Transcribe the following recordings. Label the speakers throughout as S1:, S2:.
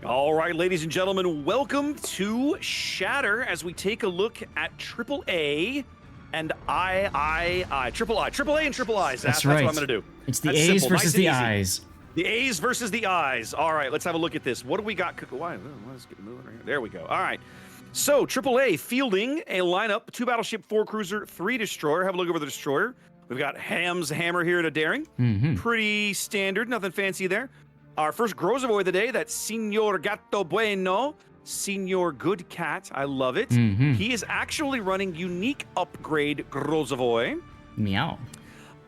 S1: All right, ladies and gentlemen, welcome to Shatter as we take a look at AAA and AAA and triple I's.
S2: That's
S1: What
S2: right.
S1: I'm going to do.
S2: It's the
S1: That's
S2: A's
S1: simple,
S2: versus
S1: nice and
S2: the
S1: easy.
S2: I's.
S1: The A's versus the I's. All right, let's have a look at this. What do we got? Why? Let's get moving right here. There we go. All right. So AAA fielding a lineup: 2 battleship, 4 cruiser, 3 destroyer. Have a look over the destroyer. We've got Ham's hammer here in a daring. Pretty standard, nothing fancy there. Our first Grozovoy of the day, that's Senor Gato Bueno. Senor Good Cat, I love it. He is actually running unique upgrade Grozovoy.
S2: Meow.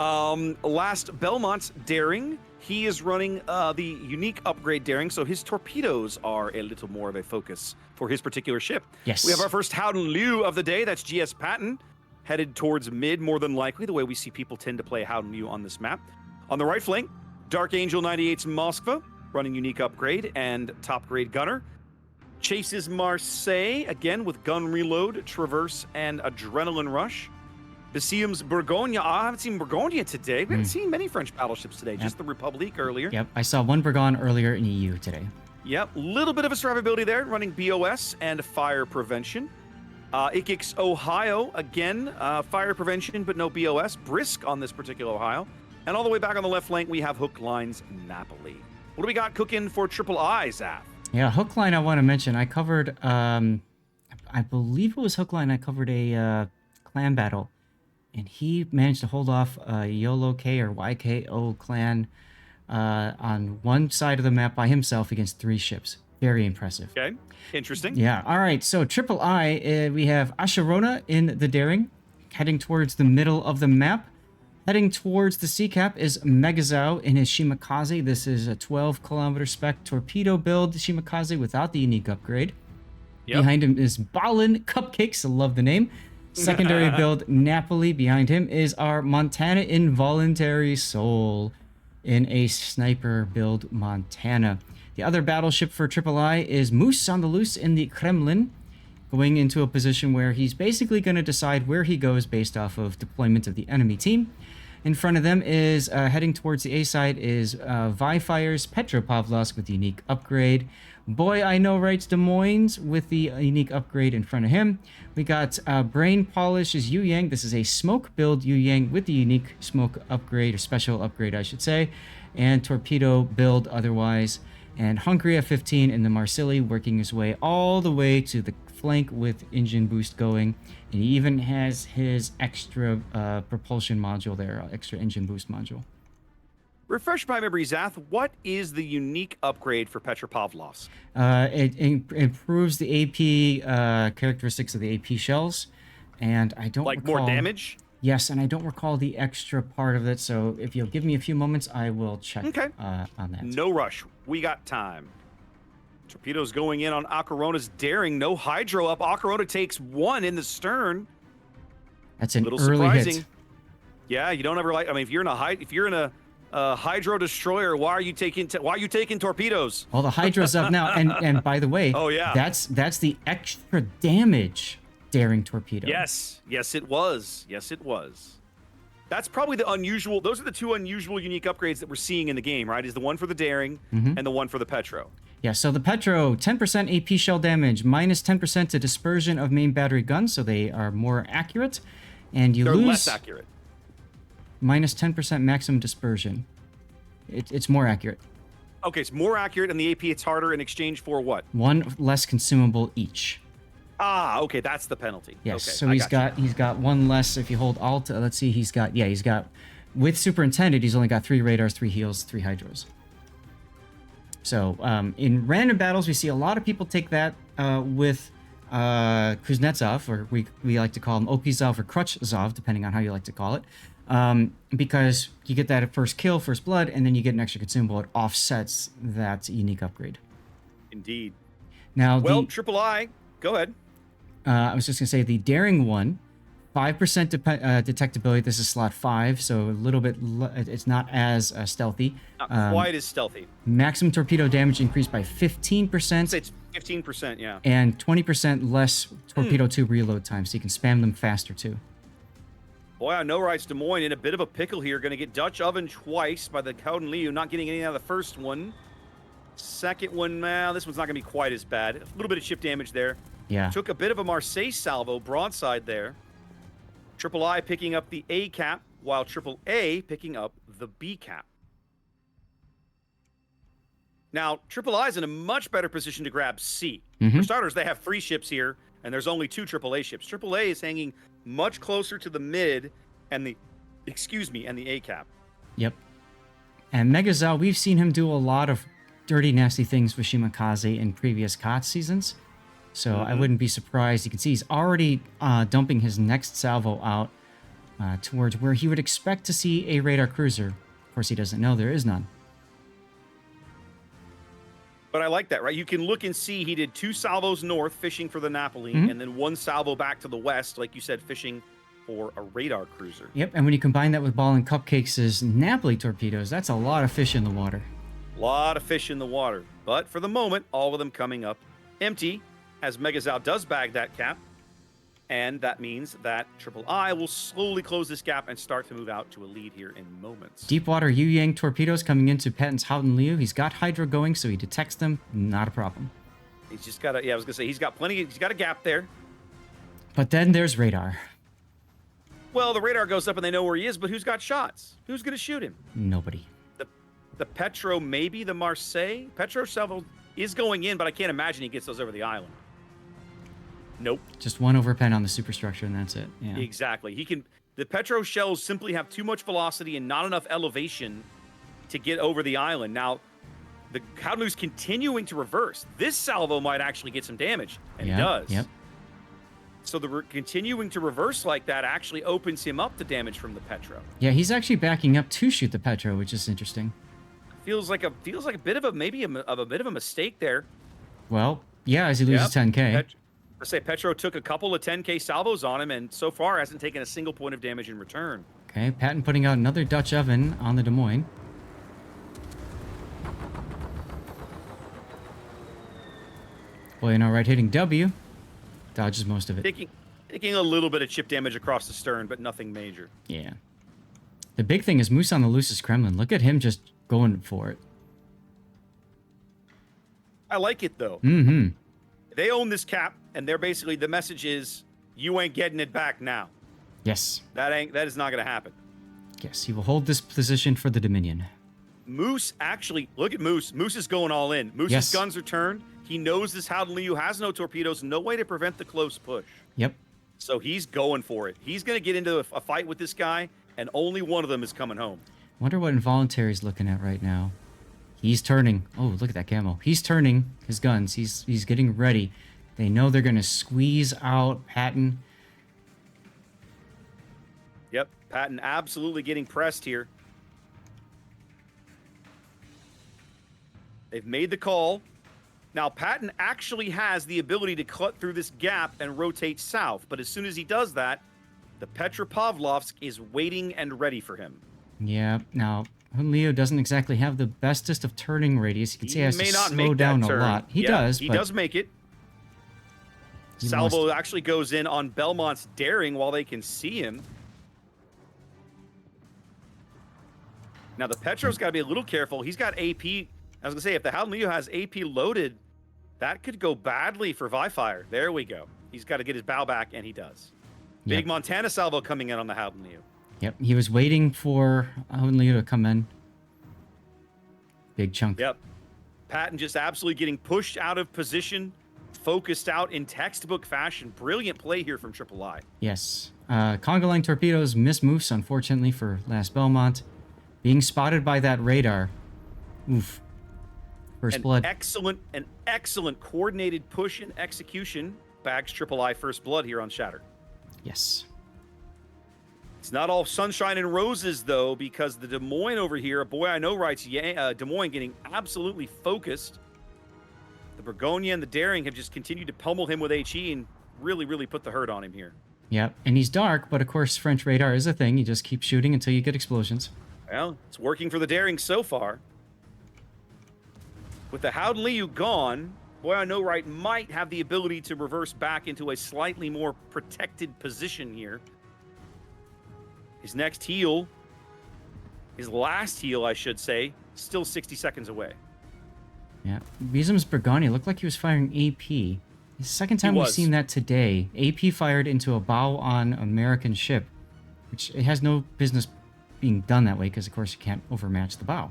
S1: Last Belmont's daring, he is running the unique upgrade daring, so his torpedoes are a little more of a focus for his particular ship.
S2: Yes.
S1: We have our first Howden Liu of the day, that's GS Patton, headed towards mid more than likely, the way we see people tend to play Howden Liu on this map. On the right flank, Dark Angel 98's Moskva, running unique upgrade and top grade gunner. Chases Marseille, again with gun reload, traverse, and adrenaline rush. Besium's Bourgogne. I haven't seen Bourgogne today. We haven't seen many French battleships today, just the Republique earlier.
S2: Yep, I saw one Bourgogne earlier in EU today.
S1: Yep, little bit of a survivability there, running BOS and fire prevention. Ikix Ohio, again, fire prevention, but no BOS. Brisk on this particular Ohio. And all the way back on the left flank, we have Hook Lines Napoli. What do we got cooking for Triple I, Zaf?
S2: Yeah, Hookline I want to mention. I covered, I believe it was Hookline. I covered a clan battle. And he managed to hold off YOLO K or YKO clan on one side of the map by himself against 3 ships. Very impressive.
S1: Okay, interesting.
S2: Yeah, all right. So Triple I, we have Asherona in the daring, heading towards the middle of the map. Heading towards the sea cap is Megazao in his Shimakaze. This is a 12-kilometer spec torpedo build Shimakaze without the unique upgrade. Yep. Behind him is Ballin Cupcakes. I love the name. Secondary build Napoli. Behind him is our Montana Involuntary Soul in a sniper build Montana. The other battleship for Triple I is Moose on the Loose in the Kremlin, going into a position where he's basically going to decide where he goes based off of deployment of the enemy team. In front of them is, heading towards the A side, is Vifire's Petropavlovsk with the unique upgrade. Boy I Know Writes Des Moines with the unique upgrade in front of him. We got Brain Polish's Yu Yang. This is a smoke build Yu Yang with the unique smoke upgrade, or special upgrade I should say. And torpedo build otherwise. And Hungry F-15 in the Marsilli, working his way all the way to the flank with engine boost going, and he even has his extra propulsion module there, extra engine boost module.
S1: Refresh my memory, Zath. What is the unique upgrade for Petropavlovsk?
S2: It improves the AP characteristics of the AP shells, and I don't recall...
S1: more damage?
S2: Yes, and I don't recall the extra part of it, so if you'll give me a few moments, I will check on that.
S1: No rush. We got time. Torpedoes going in on Akarona's daring. No hydro up. Akarona takes 1 in the stern.
S2: That's an
S1: little
S2: early
S1: surprising.
S2: hit.
S1: Yeah, you don't ever like. I mean, if you're in a hydro destroyer, why are you taking torpedoes?
S2: Well, the hydro's up now, and by the way,
S1: oh yeah,
S2: that's the extra damage daring torpedo.
S1: Yes, it was. That's probably the unusual. Those are the 2 unusual unique upgrades that we're seeing in the game, right? Is the one for the daring and the one for the Petro.
S2: Yeah, so the Petro, 10% AP shell damage, minus 10% to dispersion of main battery guns, so they are more accurate. And they're
S1: less accurate.
S2: Minus 10% maximum dispersion. It's more accurate.
S1: Okay, it's more accurate, and the AP it's harder in exchange for what?
S2: 1 less consumable each.
S1: Ah, okay, that's the penalty.
S2: Yes,
S1: okay,
S2: so he's got 1 less if you hold Alt. Let's see, he's got with Superintendent, he's only got 3 radars, 3 heals, 3 hydros. So in random battles, we see a lot of people take that with Kuznetsov, or we like to call him Opizov or Crutchzov, depending on how you like to call it, because you get that at first kill, first blood, and then you get an extra consumable. It offsets that unique upgrade.
S1: Indeed.
S2: Now,
S1: Triple I, go ahead.
S2: I was just going to say the daring one, 5% detectability. This is slot 5, so a little bit. It's not as stealthy.
S1: Not quite as stealthy.
S2: Maximum torpedo damage increased by 15%.
S1: It's 15%, yeah.
S2: And 20% less torpedo tube reload time, so you can spam them faster too.
S1: Boy, I know Rights Des Moines in a bit of a pickle here. Going to get Dutch oven twice by the Cowden Liu, not getting any out of the first one. Second one, now this one's not going to be quite as bad. A little bit of chip damage there.
S2: Yeah.
S1: Took a bit of a Marseille salvo broadside there. Triple I picking up the A cap, while Triple A picking up the B cap. Now, Triple I's in a much better position to grab C. For starters, they have 3 ships here, and there's only 2 AAA ships. Triple A is hanging much closer to the mid and the, and the A cap.
S2: Yep. And Megazao, we've seen him do a lot of dirty, nasty things with Shimakaze in previous COTS seasons. So I wouldn't be surprised. You can see he's already dumping his next salvo out towards where he would expect to see a radar cruiser. Of course, he doesn't know there is none.
S1: But I like that, right? You can look and see he did 2 salvos north, fishing for the Napoli, and then 1 salvo back to the west, like you said, fishing for a radar cruiser.
S2: Yep, and when you combine that with Ball and Cupcakes' Napoli torpedoes, that's a lot of fish in the water.
S1: A lot of fish in the water. But for the moment, all of them coming up empty, as Megazao does bag that cap. And that means that Triple I will slowly close this gap and start to move out to a lead here in moments.
S2: Deepwater Yu Yang torpedoes coming into Patton's Howden Liu. He's got Hydra going, so he detects them. Not a problem.
S1: He's just got a, I was going to say, he's got a gap there.
S2: But then there's radar.
S1: Well, the radar goes up and they know where he is, but who's got shots? Who's going to shoot him?
S2: Nobody.
S1: The Petro, maybe the Marseille? Petro salvo is going in, but I can't imagine he gets those over the island. Nope.
S2: Just one overpen on the superstructure, and that's it. Yeah.
S1: Exactly. The Petro shells simply have too much velocity and not enough elevation to get over the island. Now, the Howden's continuing to reverse. This salvo might actually get some damage, and he does.
S2: Yep.
S1: So continuing to reverse like that actually opens him up to damage from the Petro.
S2: Yeah, he's actually backing up to shoot the Petro, which is interesting.
S1: Feels like a bit of a bit of a mistake there.
S2: Well, yeah, as he loses 10K.
S1: Let's say Petro took a couple of 10K salvos on him, and so far hasn't taken a single point of damage in return.
S2: Okay, Patton putting out another Dutch oven on the Des Moines. Well, you know, right hitting W. Dodges most of it.
S1: Taking a little bit of chip damage across the stern, but nothing major.
S2: Yeah. The big thing is Moose on the Lucis Kremlin. Look at him just going for it.
S1: I like it, though.
S2: Mm-hmm.
S1: They own this cap, and they're basically, the message is, you ain't getting it back now.
S2: Yes.
S1: That is not going to happen.
S2: Yes, he will hold this position for the Dominion.
S1: Moose actually, look at Moose. Moose is going all in. Moose's guns are turned. He knows this Howden Liu has no torpedoes, no way to prevent the close push.
S2: Yep.
S1: So he's going for it. He's going to get into a fight with this guy, and only one of them is coming home.
S2: Wonder what Involuntary's looking at right now. He's turning. Oh, look at that camo. He's turning his guns. He's getting ready. They know they're going to squeeze out Patton.
S1: Yep, Patton absolutely getting pressed here. They've made the call. Now, Patton actually has the ability to cut through this gap and rotate south, but as soon as he does that, the Petropavlovsk is waiting and ready for him.
S2: Yeah, now, Leo doesn't exactly have the bestest of turning radius. You can see he has to slow down a lot. He does,
S1: he
S2: but
S1: does make it. Salvo actually goes in on Belmont's Daring while they can see him. Now, the Petro's got to be a little careful. He's got AP. I was going to say, if the Howden Leo has AP loaded, that could go badly for Vifire. There we go. He's got to get his bow back, and he does.
S2: Yep.
S1: Big Montana salvo coming in on the Howden Leo.
S2: Yep, he was waiting for Howden Leo to come in. Big chunk.
S1: Yep. Patton just absolutely getting pushed out of position, focused out in textbook fashion. Brilliant play here from Triple I.
S2: Yes. Conga line torpedoes miss Moose, unfortunately, for last Belmont. Being spotted by that radar. Oof. First blood.
S1: An excellent coordinated push and execution bags Triple I first blood here on Shatter.
S2: Yes.
S1: It's not all sunshine and roses, though, because the Des Moines over here, a boy I know writes, Des Moines getting absolutely focused. The Bergonia and the Daring have just continued to pummel him with HE and really put the hurt on him here.
S2: Yep, and he's dark, but of course French radar is a thing. You just keep shooting until you get explosions.
S1: Well, it's working for the Daring so far. With the Howden Liu gone, boy I know right might have the ability to reverse back into a slightly more protected position here. His next heal, his last heal, I should say, still 60 seconds away.
S2: Yeah. Beezum's Burgundy looked like he was firing AP. The second time we've seen that today. AP fired into a bow on American ship, which it has no business being done that way because, of course, you can't overmatch the bow.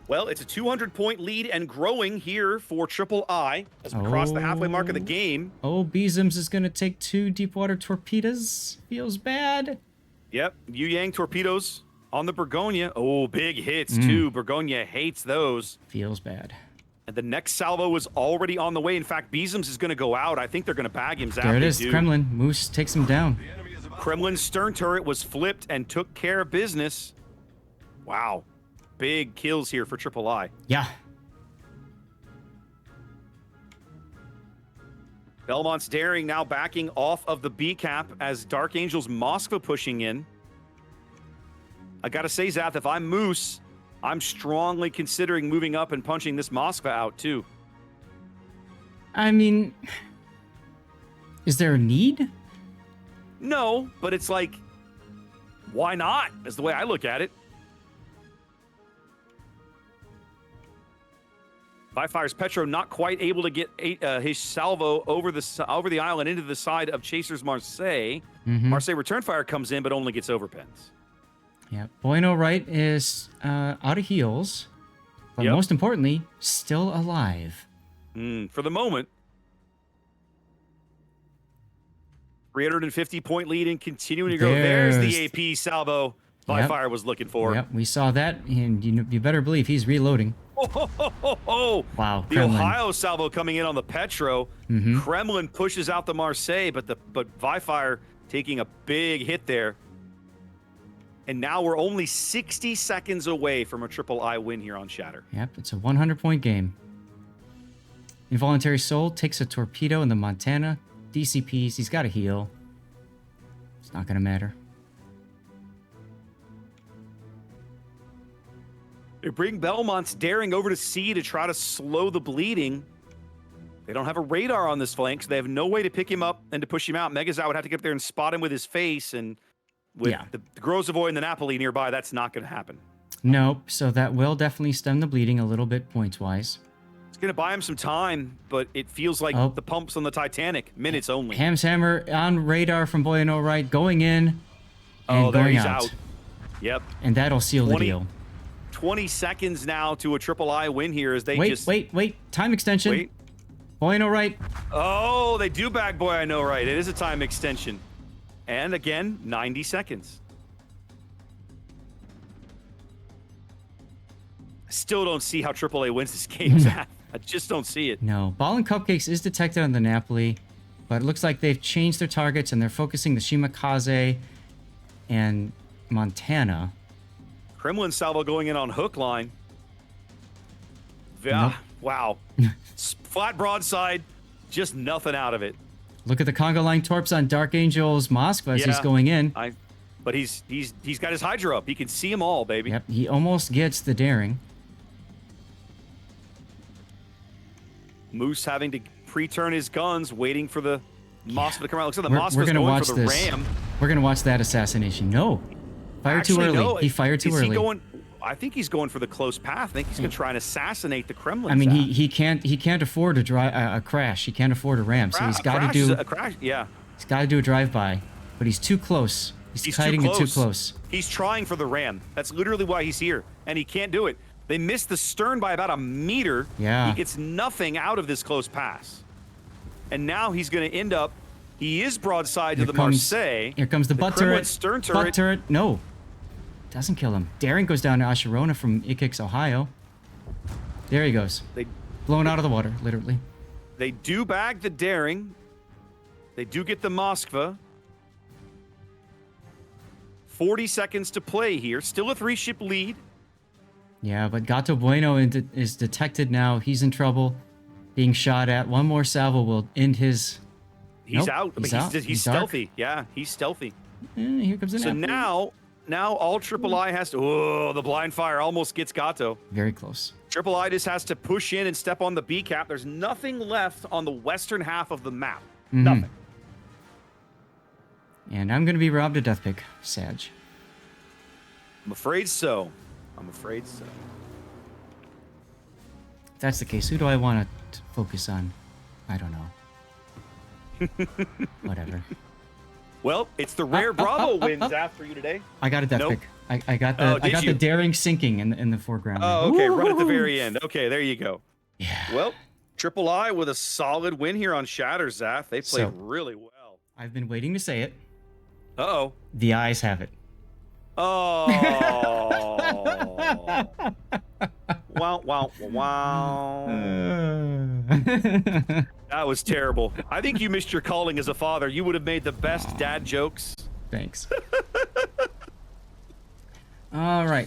S1: Well, it's a 200-point lead and growing here for Triple I as we cross the halfway mark of the game.
S2: Oh, Beezum's is going to take 2 deep water torpedoes. Feels bad.
S1: Yep, Yu Yang torpedoes on the Burgonia. Oh, big hits, too. Burgonia hates those.
S2: Feels bad.
S1: And the next salvo is already on the way. In fact, Beezum's is going to go out. I think they're going to bag him.
S2: There it is. Kremlin. Moose takes him down.
S1: Kremlin's stern turret was flipped and took care of business. Wow. Big kills here for Triple I.
S2: Yeah.
S1: Belmont's Daring now backing off of the B cap as Dark Angel's Moskva pushing in. I gotta say, Zath, if I'm Moose, I'm strongly considering moving up and punching this Moskva out, too.
S2: I mean, is there a need?
S1: No, but it's like, why not? Is the way I look at it. Qualifiers Petro not quite able to get his salvo over the island into the side of Chaser's Marseille. Marseille return fire comes in, but only gets overpens.
S2: Yeah, Bueno Wright is out of heals, but most importantly, still alive.
S1: For the moment. 350-point lead and continuing to go. There's the AP salvo Qualifier was looking for.
S2: Yep, we saw that, and you better believe he's reloading.
S1: Oh.
S2: Wow,
S1: the
S2: Kremlin.
S1: Ohio salvo coming in on the Petro. Kremlin pushes out the Marseille, but Qualifier taking a big hit there. And now we're only 60 seconds away from a Triple I win here on Shatter.
S2: Yep, it's a 100-point game. Involuntary Soul takes a torpedo in the Montana. DCPs, he's got a heal. It's not going to matter.
S1: They bring Belmont's Daring over to C to try to slow the bleeding. They don't have a radar on this flank, so they have no way to pick him up and to push him out. Megazao would have to get up there and spot him with his face, and with the Grozovoy and the Napoli nearby, that's not going to happen.
S2: Nope, so that will definitely stem the bleeding a little bit points-wise.
S1: It's going to buy him some time, but it feels like the pumps on the Titanic. Minutes only.
S2: Ham's Hammer on radar from Bueno Wright, going in and
S1: there
S2: going
S1: he's
S2: out.
S1: Yep.
S2: And that'll seal the deal.
S1: 20 seconds now to a Triple I win here as they
S2: Wait. Time extension.
S1: Wait.
S2: Bueno Wright.
S1: Oh, they do bag Boy I Know Right. It is a time extension. And again, 90 seconds. I still don't see how AAA wins this game, Zach. I just don't see it.
S2: No. Ball and Cupcakes is detected on the Napoli, but it looks like they've changed their targets and they're focusing the Shimakaze and Montana.
S1: Kremlin salvo going in on hook line. Yeah,
S2: nope.
S1: Wow. Flat broadside, just nothing out of it.
S2: Look at the Congo line torps on Dark Angel's Moskva as he's going in.
S1: But he's got his Hydra up. He can see them all, baby.
S2: Yep, he almost gets the Daring.
S1: Moose having to pre-turn his guns, waiting for the Moskva to come out. Looks like the Moskva's going
S2: watch
S1: for the
S2: this.
S1: ram.
S2: We're going to watch that assassination. No. Fired too early.
S1: No.
S2: He fired too early.
S1: I think he's going for the close path. I think he's going to try and assassinate the Kremlin.
S2: I mean, he can't afford a crash. He can't afford a ram. So he's got to do
S1: a crash. Yeah.
S2: He's got to do a drive-by, but he's too close. He's kiting it too close.
S1: He's trying for the ram. That's literally why he's here, and he can't do it. They missed the stern by about a meter.
S2: Yeah.
S1: He gets nothing out of this close pass, and now he's going to end up. He is broadside to the Marseille.
S2: Here comes the butt turret.
S1: Stern turret.
S2: Butt turret. No. Doesn't kill him. Daring goes down to Asherona from Ikix, Ohio. There he goes. Blown out of the water, literally.
S1: They do bag the Daring. They do get the Moskva. 40 seconds to play here. Still a 3-ship lead.
S2: Yeah, but Gato Bueno is detected now. He's in trouble. Being shot at. One more salvo will end his...
S1: He's out. He's stealthy. Yeah, he's stealthy.
S2: And here comes the
S1: So now all Triple I has to... Oh, the blind fire almost gets Gato.
S2: Very close.
S1: Triple I just has to push in and step on the B cap. There's nothing left on the western half of the map. Nothing.
S2: And I'm going to be robbed a death pick, Sag.
S1: I'm afraid so.
S2: If that's the case, who do I want to focus on? I don't know. Whatever.
S1: Well, it's the rare Bravo wins after you today.
S2: I got a death pick. I got the daring sinking in the foreground.
S1: Oh, okay. Right at the very end. Okay, there you go.
S2: Yeah.
S1: Well, Triple I with a solid win here on Shatter, Zaf. They played really well.
S2: I've been waiting to say it.
S1: Uh-oh.
S2: The eyes have it.
S1: Oh. Wow, wow, wow. That was terrible. I think you missed your calling as a father. You would have made the best dad jokes.
S2: Thanks. All right.